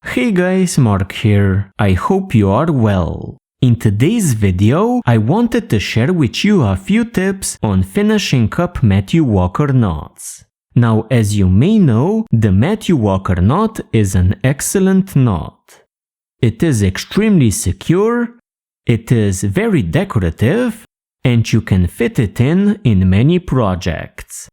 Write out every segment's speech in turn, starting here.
Hey guys, Mark here. I hope you are well. In today's video, I wanted to share with you a few tips on finishing up Matthew Walker knots. Now, as you may know, the Matthew Walker knot is an excellent knot. It is extremely secure, it is very decorative, and you can fit it in many projects.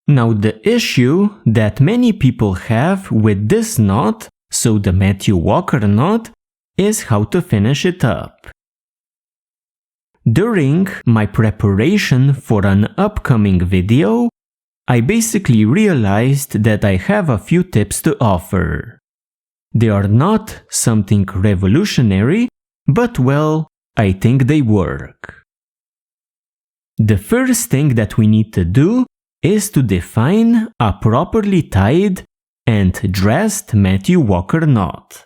Now, the issue that many people have with this knot, so the Matthew Walker knot, is how to finish it up. During my preparation for an upcoming video, I basically realized that I have a few tips to offer. They are not something revolutionary, but well, I think they work. The first thing that we need to do is to define a properly tied and dressed Matthew Walker knot.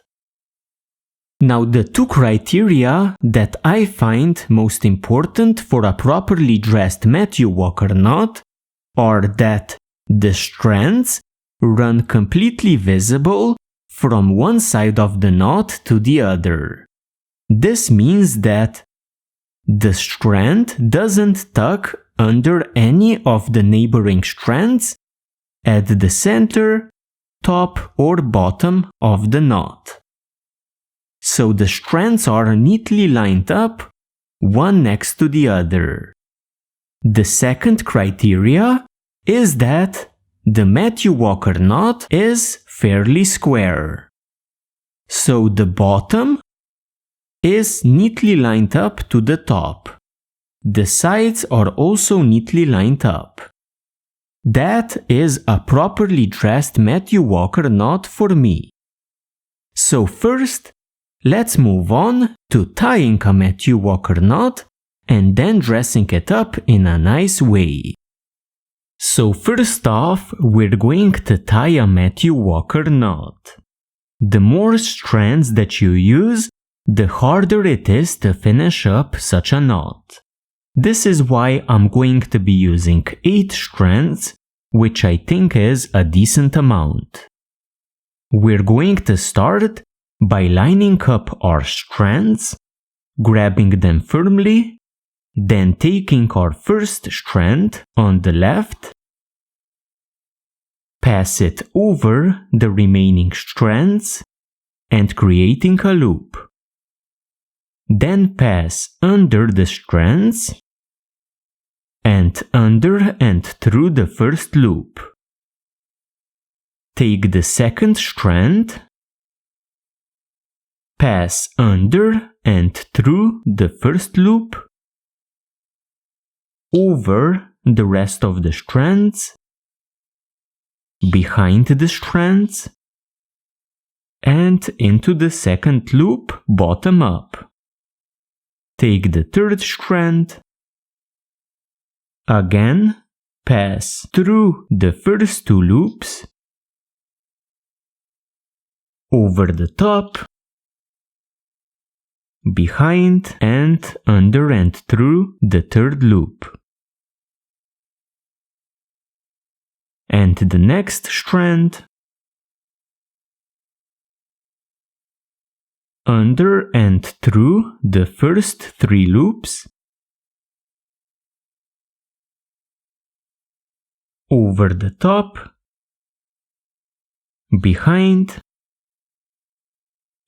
Now, the two criteria that I find most important for a properly dressed Matthew Walker knot are that the strands run completely visible from one side of the knot to the other. This means that the strand doesn't tuck under any of the neighboring strands at the center, top, or bottom of the knot. So the strands are neatly lined up, one next to the other. The second criteria is that the Matthew Walker knot is fairly square. So the bottom is neatly lined up to the top. The sides are also neatly lined up. That is a properly dressed Matthew Walker knot for me. So first, let's move on to tying a Matthew Walker knot and then dressing it up in a nice way. So first off, we're going to tie a Matthew Walker knot. The more strands that you use, the harder it is to finish up such a knot. This is why I'm going to be using 8 strands, which I think is a decent amount. We're going to start by lining up our strands, grabbing them firmly, then taking our first strand on the left, pass it over the remaining strands, and creating a loop. Then pass under the strands, and under and through the first loop. Take the second strand, pass under and through the first loop, over the rest of the strands, behind the strands, and into the second loop bottom up. Take the third strand, again pass through the first 2 loops, over the top, behind and under and through the third loop. And the next strand, under and through the first 3 loops, over the top, behind,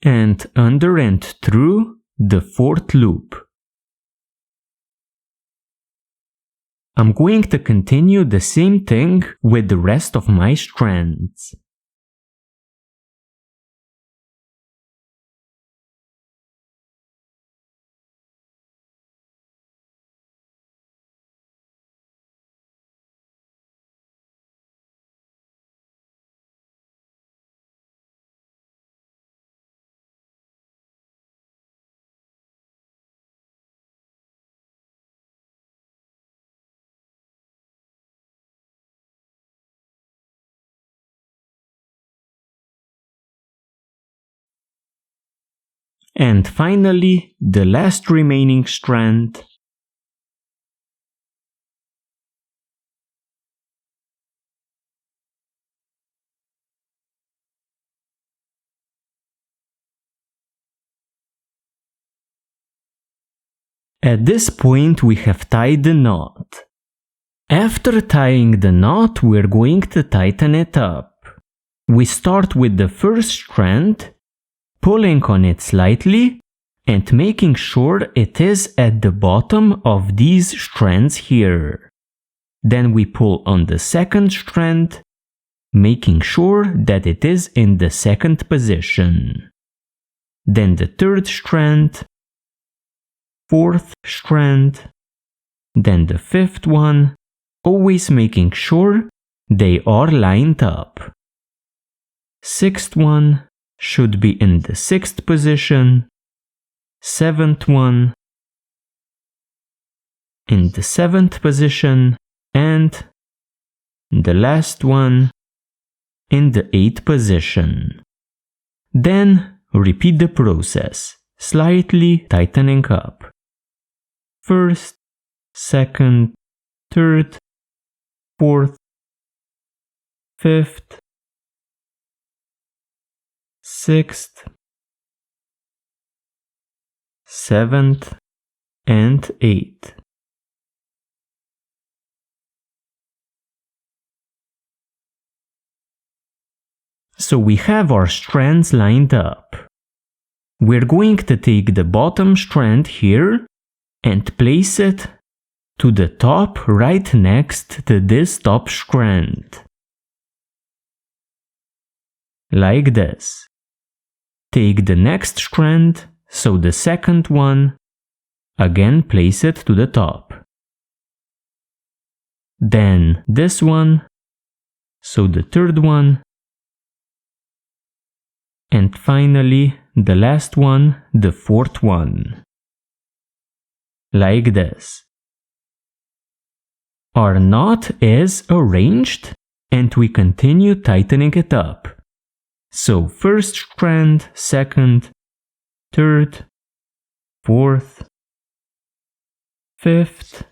and under and through the 4th loop. I'm going to continue the same thing with the rest of my strands. And finally, the last remaining strand. At this point we have tied the knot. After tying the knot, we're going to tighten it up. We start with the first strand, pulling on it slightly and making sure it is at the bottom of these strands here. Then we pull on the second strand, making sure that it is in the second position. Then the third strand, fourth strand, then the fifth one, always making sure they are lined up. Sixth one should be in the sixth position, seventh one in the seventh position, and the last one in the eighth position. Then repeat the process, slightly tightening up. First, second, third, fourth, fifth, sixth, seventh, and eighth. So we have our strands lined up. We're going to take the bottom strand here and place it to the top right next to this top strand. Like this. Take the next strand, so the second one, again place it to the top. Then this one, so the third one, and finally the last one, the fourth one. Like this. Our knot is arranged and we continue tightening it up. So first strand, second, third, fourth, fifth,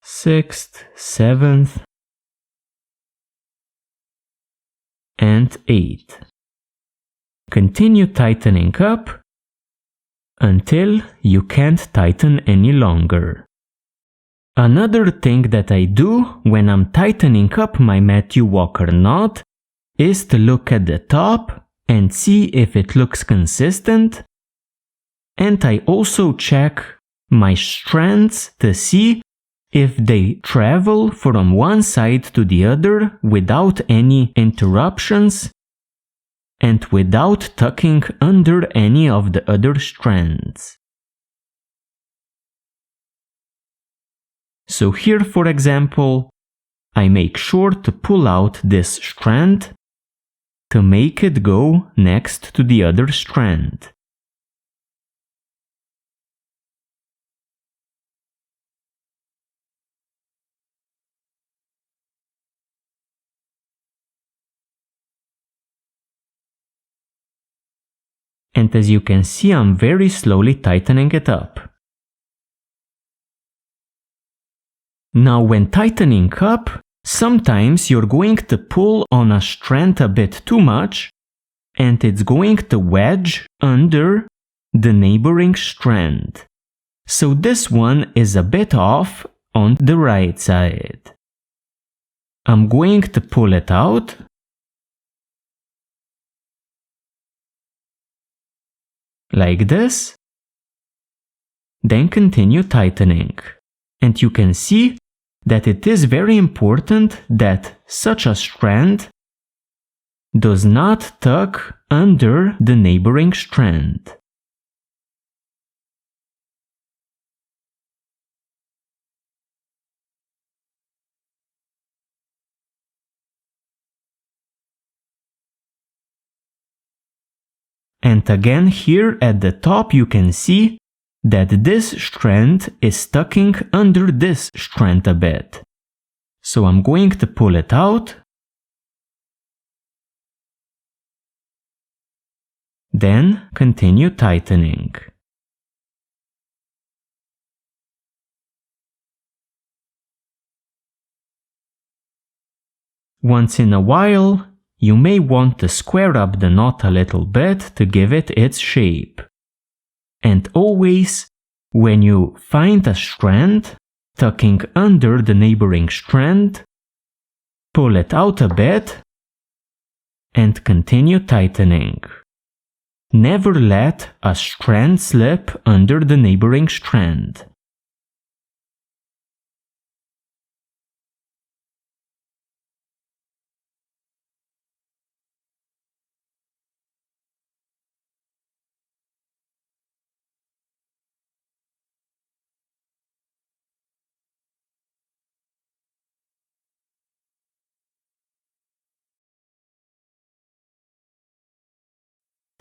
sixth, seventh, and eighth. Continue tightening up until you can't tighten any longer. Another thing that I do when I'm tightening up my Matthew Walker knot is to look at the top and see if it looks consistent, and I also check my strands to see if they travel from one side to the other without any interruptions and without tucking under any of the other strands. So here, for example, I make sure to pull out this strand to make it go next to the other strand. And as you can see, I'm very slowly tightening it up. Now when tightening up, sometimes you're going to pull on a strand a bit too much, and it's going to wedge under the neighboring strand. So this one is a bit off on the right side. I'm going to pull it out. Like this. Then continue tightening. And you can see that it is very important that such a strand does not tuck under the neighboring strand. And again here at the top you can see that this strand is tucking under this strand a bit. So I'm going to pull it out. Then continue tightening. Once in a while, you may want to square up the knot a little bit to give it its shape. And always, When you find a strand, tucking under the neighboring strand, pull it out a bit and continue tightening. Never let a strand slip under the neighboring strand.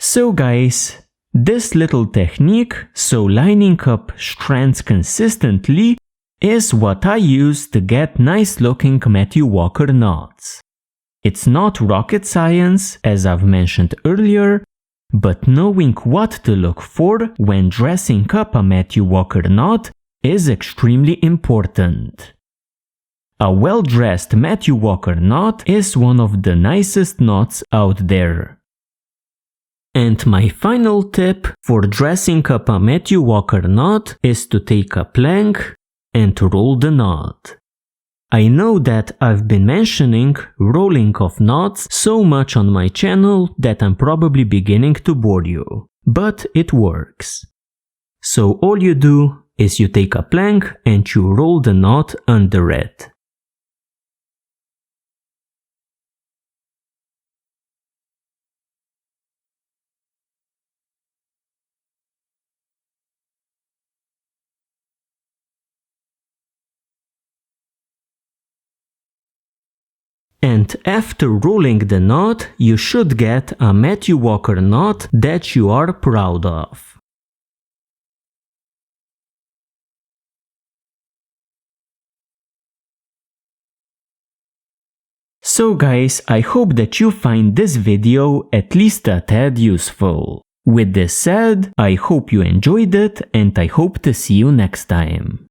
So guys, this little technique, so lining up strands consistently, is what I use to get nice looking Matthew Walker knots. It's not rocket science, as I've mentioned earlier, but knowing what to look for when dressing up a Matthew Walker knot is extremely important. A well-dressed Matthew Walker knot is one of the nicest knots out there. And my final tip for dressing up a Matthew Walker knot is to take a plank and roll the knot. I know that I've been mentioning rolling of knots so much on my channel that I'm probably beginning to bore you, but it works. So all you do is you take a plank and you roll the knot under it. And after rolling the knot, you should get a Matthew Walker knot that you are proud of. So guys, I hope that you find this video at least a tad useful. With this said, I hope you enjoyed it and I hope to see you next time.